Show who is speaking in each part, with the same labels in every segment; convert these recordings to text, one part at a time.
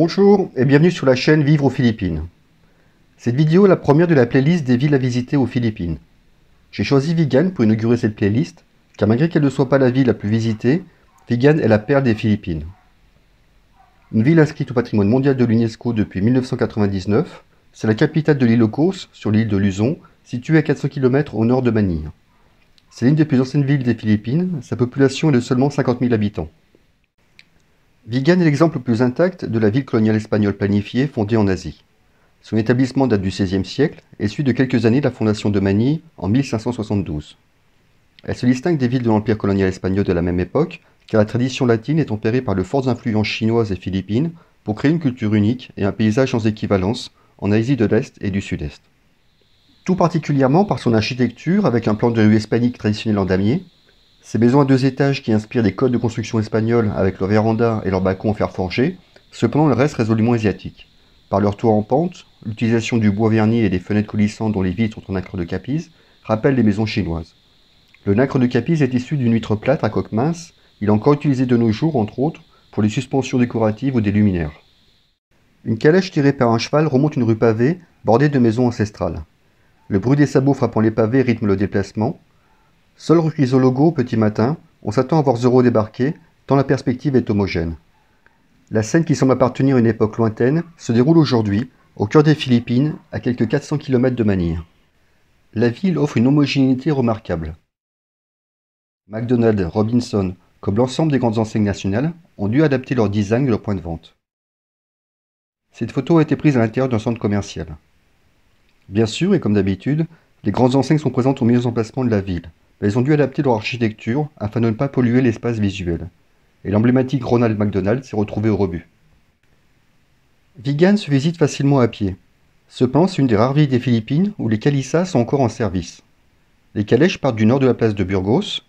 Speaker 1: Bonjour et bienvenue sur la chaîne Vivre aux Philippines. Cette vidéo est la première de la playlist des villes à visiter aux Philippines. J'ai choisi Vigan pour inaugurer cette playlist, car malgré qu'elle ne soit pas la ville la plus visitée, Vigan est la perle des Philippines. Une ville inscrite au patrimoine mondial de l'UNESCO depuis 1999, c'est la capitale de l'Ilocos, sur l'île de Luzon, située à 400 km au nord de Manille. C'est l'une des plus anciennes villes des Philippines, sa population est de seulement 50 000 habitants. Vigan est l'exemple le plus intact de la ville coloniale espagnole planifiée fondée en Asie. Son établissement date du XVIe siècle et suit de quelques années la fondation de Manille en 1572. Elle se distingue des villes de l'empire colonial espagnol de la même époque car la tradition latine est tempérée par de fortes influences chinoises et philippines pour créer une culture unique et un paysage sans équivalence en Asie de l'Est et du Sud-Est. Tout particulièrement par son architecture avec un plan de rue hispanique traditionnel en damier, ces maisons à 2 étages qui inspirent des codes de construction espagnols avec leurs vérandas et leurs balcons en fer forgé, cependant elles restent résolument asiatiques. Par leur toit en pente, l'utilisation du bois verni et des fenêtres coulissantes dont les vitres sont en nacre de Capiz rappellent les maisons chinoises. Le nacre de Capiz est issu d'une huître plate à coque mince, il est encore utilisé de nos jours entre autres pour les suspensions décoratives ou des luminaires. Une calèche tirée par un cheval remonte une rue pavée bordée de maisons ancestrales. Le bruit des sabots frappant les pavés rythme le déplacement. Seul rue Chrysologo au petit matin, on s'attend à voir Zorro débarquer, tant la perspective est homogène. La scène qui semble appartenir à une époque lointaine se déroule aujourd'hui, au cœur des Philippines, à quelques 400 km de Manille. La ville offre une homogénéité remarquable. McDonald's, Robinson, comme l'ensemble des grandes enseignes nationales, ont dû adapter leur design et leur point de vente. Cette photo a été prise à l'intérieur d'un centre commercial. Bien sûr, et comme d'habitude, les grandes enseignes sont présentes au meilleur emplacement de la ville. Elles ont dû adapter leur architecture afin de ne pas polluer l'espace visuel. Et l'emblématique Ronald McDonald s'est retrouvé au rebut. Vigan se visite facilement à pied. Cependant, c'est une des rares villes des Philippines où les calissas sont encore en service. Les calèches partent du nord de la place de Burgos.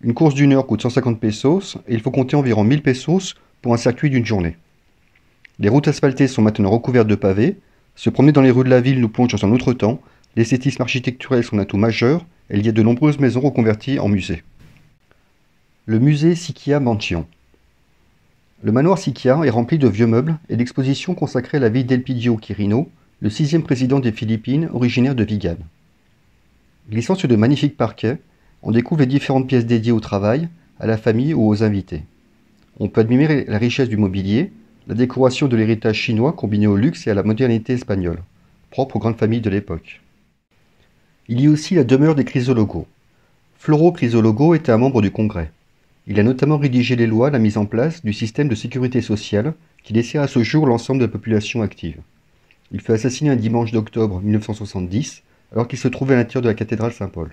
Speaker 1: Une course d'1 heure coûte 150 pesos et il faut compter environ 1000 pesos pour un circuit d'une journée. Les routes asphaltées sont maintenant recouvertes de pavés. Se promener dans les rues de la ville nous plonge dans un autre temps. L'esthétisme architecturel est son atout majeur et il y a de nombreuses maisons reconverties en musées. Le musée Siquia Mansion. Le manoir Siquia est rempli de vieux meubles et d'expositions consacrées à la vie d'Elpidio Quirino, le 6e président des Philippines, originaire de Vigan. Glissant sur de magnifiques parquets, on découvre les différentes pièces dédiées au travail, à la famille ou aux invités. On peut admirer la richesse du mobilier, la décoration de l'héritage chinois combiné au luxe et à la modernité espagnole, propre aux grandes familles de l'époque. Il y a aussi la demeure des Chrysologo. Floro Chrysologo était un membre du Congrès. Il a notamment rédigé les lois à la mise en place du système de sécurité sociale qui dessert à ce jour l'ensemble de la population active. Il fut assassiné un dimanche d'octobre 1970 alors qu'il se trouvait à l'intérieur de la cathédrale Saint-Paul.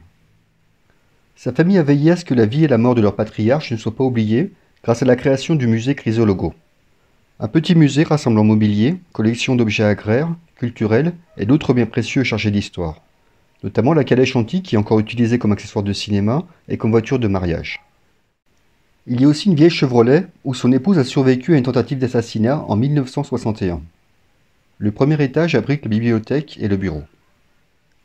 Speaker 1: Sa famille a veillé à ce que la vie et la mort de leur patriarche ne soient pas oubliées grâce à la création du musée Chrysologo. Un petit musée rassemblant mobilier, collection d'objets agraires, culturels et d'autres biens précieux chargés d'histoire. Notamment la calèche antique qui est encore utilisée comme accessoire de cinéma et comme voiture de mariage. Il y a aussi une vieille Chevrolet où son épouse a survécu à une tentative d'assassinat en 1961. Le premier étage abrite la bibliothèque et le bureau.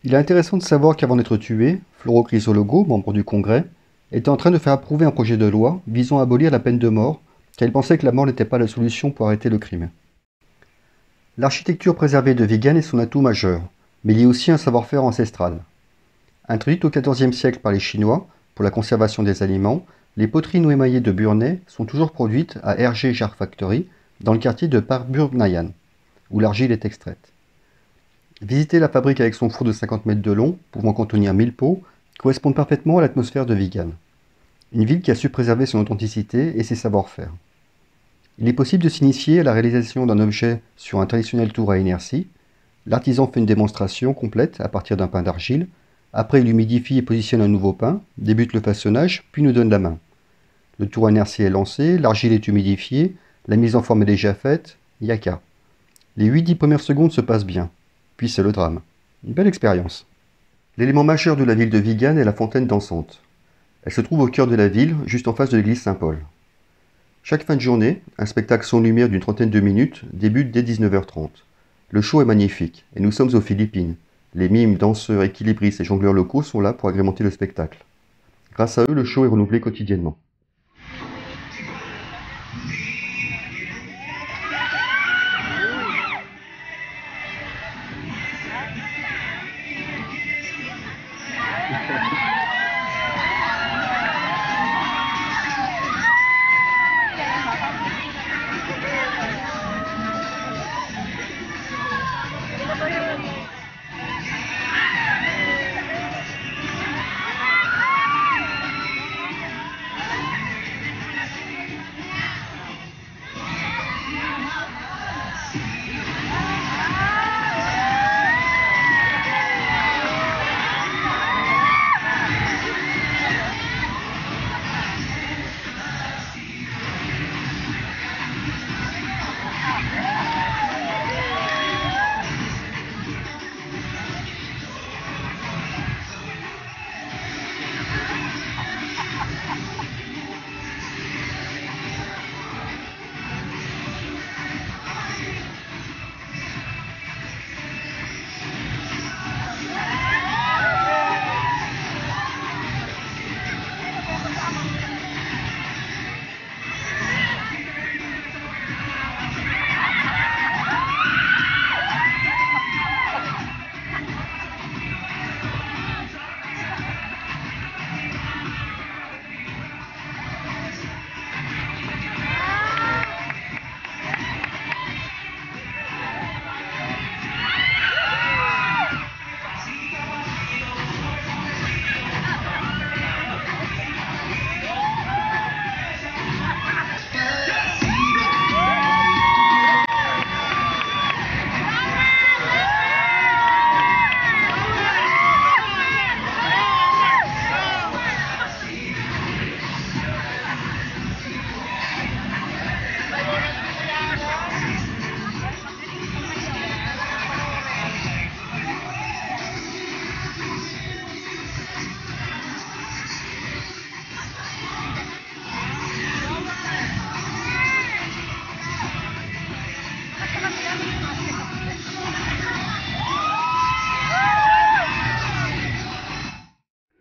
Speaker 1: Il est intéressant de savoir qu'avant d'être tué, Floro Chrysologo, membre du Congrès, était en train de faire approuver un projet de loi visant à abolir la peine de mort car il pensait que la mort n'était pas la solution pour arrêter le crime. L'architecture préservée de Vigan est son atout majeur, mais il y a aussi un savoir-faire ancestral. Introduite au XIVe siècle par les Chinois pour la conservation des aliments, les poteries noémaillées de Burnay sont toujours produites à RG Jar Factory dans le quartier de Parburnayan, où l'argile est extraite. Visiter la fabrique avec son four de 50 mètres de long, pouvant contenir 1000 pots, correspond parfaitement à l'atmosphère de Vigan. Une ville qui a su préserver son authenticité et ses savoir-faire. Il est possible de s'initier à la réalisation d'un objet sur un traditionnel tour à inertie. L'artisan fait une démonstration complète à partir d'un pain d'argile. Après, il humidifie et positionne un nouveau pain, débute le façonnage, puis nous donne la main. Le tour à inertie est lancé, l'argile est humidifiée, la mise en forme est déjà faite, yaka. Les 8-10 premières secondes se passent bien, puis c'est le drame. Une belle expérience. L'élément majeur de la ville de Vigan est la fontaine dansante. Elle se trouve au cœur de la ville, juste en face de l'église Saint-Paul. Chaque fin de journée, un spectacle sans lumière d'une trentaine de minutes débute dès 19h30. Le show est magnifique, et nous sommes aux Philippines. Les mimes, danseurs, équilibristes et jongleurs locaux sont là pour agrémenter le spectacle. Grâce à eux, le show est renouvelé quotidiennement.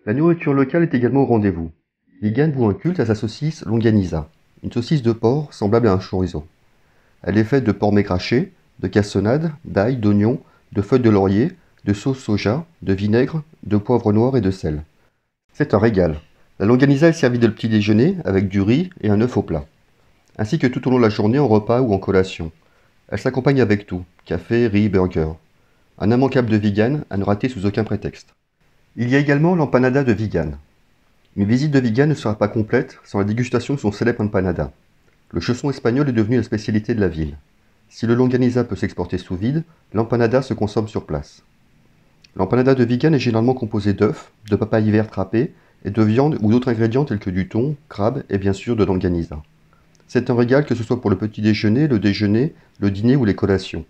Speaker 1: La nourriture locale est également au rendez-vous. Vigan voue un culte à sa saucisse longaniza, une saucisse de porc semblable à un chorizo. Elle est faite de porc maigraché, de cassonade, d'ail, d'oignon, de feuilles de laurier, de sauce soja, de vinaigre, de poivre noir et de sel. C'est un régal. La longaniza est servie de petit déjeuner avec du riz et un œuf au plat, ainsi que tout au long de la journée en repas ou en collation. Elle s'accompagne avec tout, café, riz, burger. Un immanquable de Vigan à ne rater sous aucun prétexte. Il y a également l'empanada de Vigan. Une visite de Vigan ne sera pas complète sans la dégustation de son célèbre empanada. Le chausson espagnol est devenu la spécialité de la ville. Si le longaniza peut s'exporter sous vide, l'empanada se consomme sur place. L'empanada de Vigan est généralement composée d'œufs, de papaye verte râpée et de viande ou d'autres ingrédients tels que du thon, crabe et bien sûr de longaniza. C'est un régal que ce soit pour le petit déjeuner, le déjeuner, le dîner ou les collations.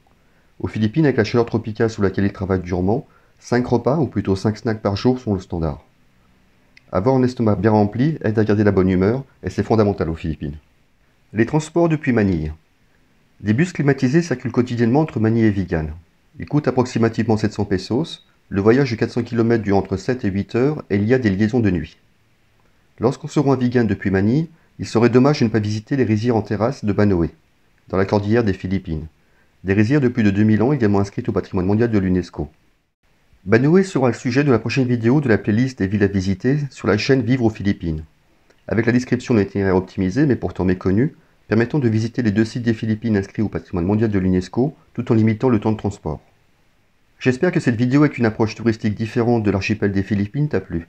Speaker 1: Aux Philippines, avec la chaleur tropicale sous laquelle ils travaillent durement, 5 repas ou plutôt 5 snacks par jour sont le standard. Avoir un estomac bien rempli aide à garder la bonne humeur et c'est fondamental aux Philippines. Les transports depuis Manille. Des bus climatisés circulent quotidiennement entre Manille et Vigan. Ils coûtent approximativement 700 pesos. Le voyage de 400 km dure entre 7 et 8 heures et il y a des liaisons de nuit. Lorsqu'on se rend à Vigan depuis Manille, il serait dommage de ne pas visiter les rizières en terrasse de Banoé, dans la cordillère des Philippines. Des rizières de plus de 2000 ans également inscrites au patrimoine mondial de l'UNESCO. Banoé sera le sujet de la prochaine vidéo de la playlist des villes à visiter sur la chaîne Vivre aux Philippines. Avec la description d'un itinéraire optimisé mais pourtant méconnu, permettant de visiter les 2 sites des Philippines inscrits au patrimoine mondial de l'UNESCO tout en limitant le temps de transport. J'espère que cette vidéo avec une approche touristique différente de l'archipel des Philippines t'a plu.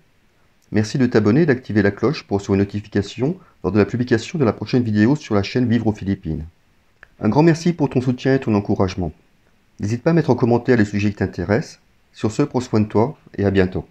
Speaker 1: Merci de t'abonner et d'activer la cloche pour recevoir une notification lors de la publication de la prochaine vidéo sur la chaîne Vivre aux Philippines. Un grand merci pour ton soutien et ton encouragement. N'hésite pas à mettre en commentaire les sujets qui t'intéressent. Sur ce, prends soin de toi et à bientôt.